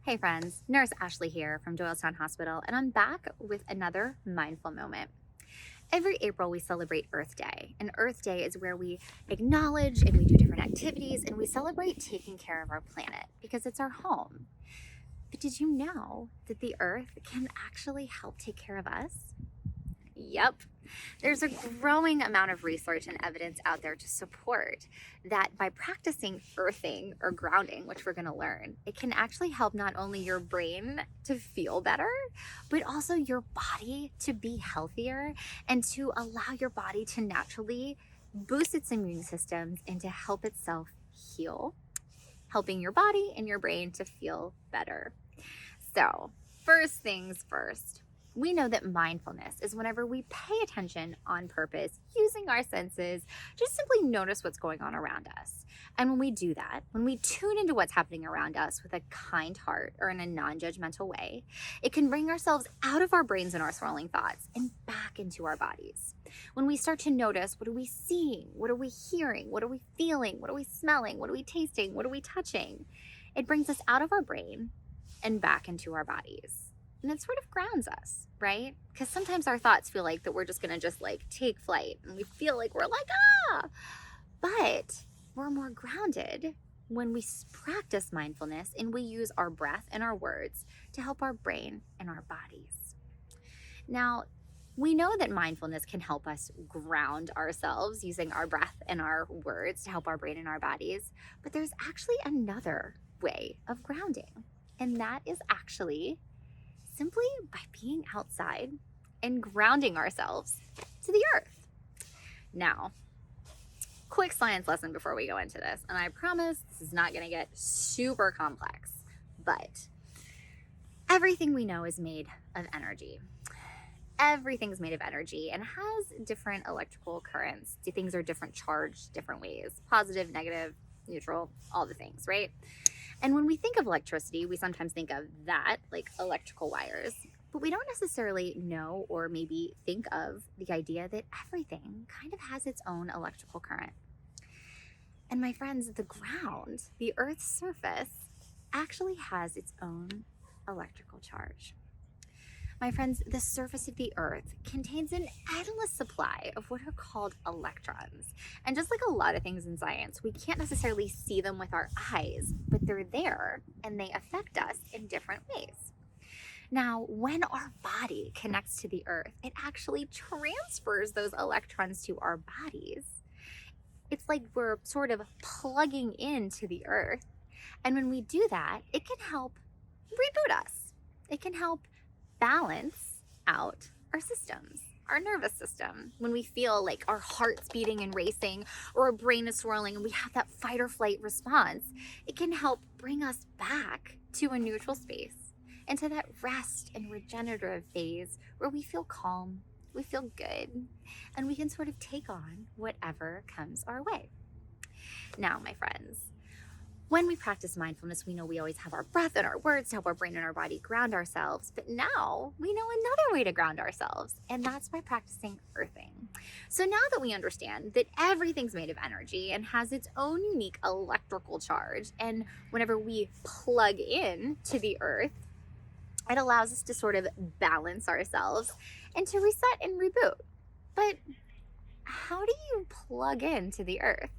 Hey friends, Nurse Ashley here from Doylestown Hospital, and I'm back with another mindful moment. Every April, we celebrate Earth Day, and Earth Day is where we acknowledge and we do different activities and we celebrate taking care of our planet because it's our home. But did you know that the Earth can actually help take care of us? Yep. There's a growing amount of research and evidence out there to support that by practicing earthing or grounding, which we're going to learn, it can actually help not only your brain to feel better, but also your body to be healthier and to allow your body to naturally boost its immune systems and to help itself heal, helping your body and your brain to feel better. So, first things first. We know that mindfulness is whenever we pay attention on purpose, using our senses, just simply notice what's going on around us. And when we do that, when we tune into what's happening around us with a kind heart or in a non-judgmental way, it can bring ourselves out of our brains and our swirling thoughts and back into our bodies. When we start to notice, what are we seeing? What are we hearing? What are we feeling? What are we smelling? What are we tasting? What are we touching? It brings us out of our brain and back into our bodies. And it sort of grounds us, right? Because sometimes our thoughts feel like that we're just gonna just like take flight and we feel like we're like, ah! But we're more grounded when we practice mindfulness and we use our breath and our words to help our brain and our bodies. Now, we know that mindfulness can help us ground ourselves using our breath and our words to help our brain and our bodies, but there's actually another way of grounding. And that is actually simply by being outside and grounding ourselves to the earth. Now, quick science lesson before we go into this, and I promise this is not going to get super complex, but everything we know is made of energy. Everything's made of energy and has different electrical currents. Things are different charged different ways, positive, negative, neutral, all the things, right? And when we think of electricity, we sometimes think of that, like electrical wires, but we don't necessarily know or maybe think of the idea that everything kind of has its own electrical current. And my friends, the ground, the Earth's surface, actually has its own electrical charge. My friends, the surface of the Earth contains an endless supply of what are called electrons. And just like a lot of things in science, we can't necessarily see them with our eyes, but they're there and they affect us in different ways. Now, when our body connects to the Earth, it actually transfers those electrons to our bodies. It's like we're sort of plugging into the Earth. And when we do that, it can help reboot us. It can help balance out our systems, our nervous system. When we feel like our heart's beating and racing or our brain is swirling and we have that fight or flight response, it can help bring us back to a neutral space, into that rest and regenerative phase where we feel calm, we feel good, and we can sort of take on whatever comes our way. Now, my friends, when we practice mindfulness, we know we always have our breath and our words to help our brain and our body ground ourselves. But now we know another way to ground ourselves, and that's by practicing earthing. So now that we understand that everything's made of energy and has its own unique electrical charge, and whenever we plug in to the earth, it allows us to sort of balance ourselves and to reset and reboot. But how do you plug into the earth?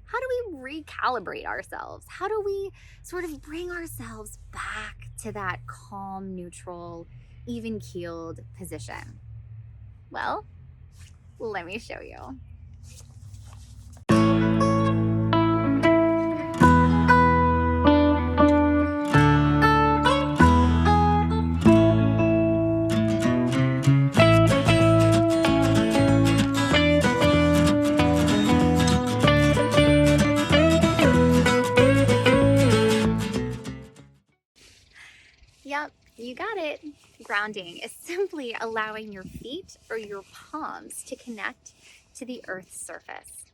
How do we recalibrate ourselves? How do we sort of bring ourselves back to that calm, neutral, even-keeled position? Well, let me show you. Yep, you got it. Grounding is simply allowing your feet or your palms to connect to the earth's surface.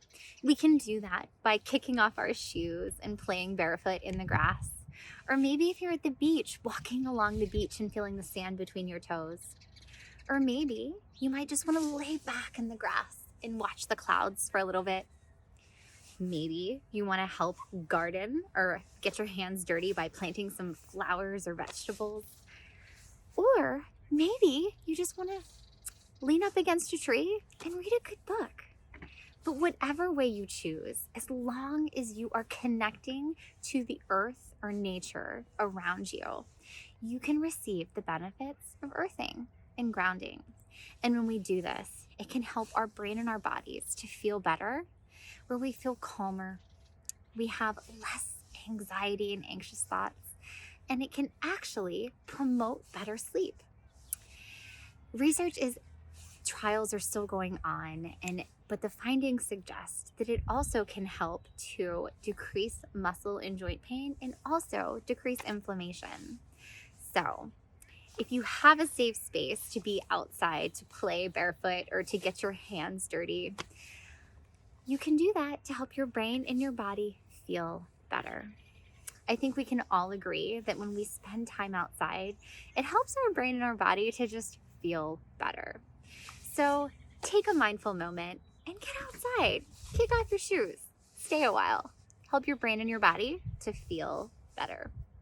We can do that by kicking off our shoes and playing barefoot in the grass. Or maybe if you're at the beach, walking along the beach and feeling the sand between your toes. Or maybe you might just want to lay back in the grass and watch the clouds for a little bit. Maybe you want to help garden or get your hands dirty by planting some flowers or vegetables. Or maybe you just want to lean up against a tree and read a good book. But whatever way you choose, as long as you are connecting to the earth or nature around you, you can receive the benefits of earthing and grounding. And when we do this, it can help our brain and our bodies to feel better, where we feel calmer, we have less anxiety and anxious thoughts, and it can actually promote better sleep. Trials are still going on, but the findings suggest that it also can help to decrease muscle and joint pain and also decrease inflammation. So if you have a safe space to be outside, to play barefoot, or to get your hands dirty, you can do that to help your brain and your body feel better. I think we can all agree that when we spend time outside, it helps our brain and our body to just feel better. So take a mindful moment and get outside. Kick off your shoes. Stay a while. Help your brain and your body to feel better.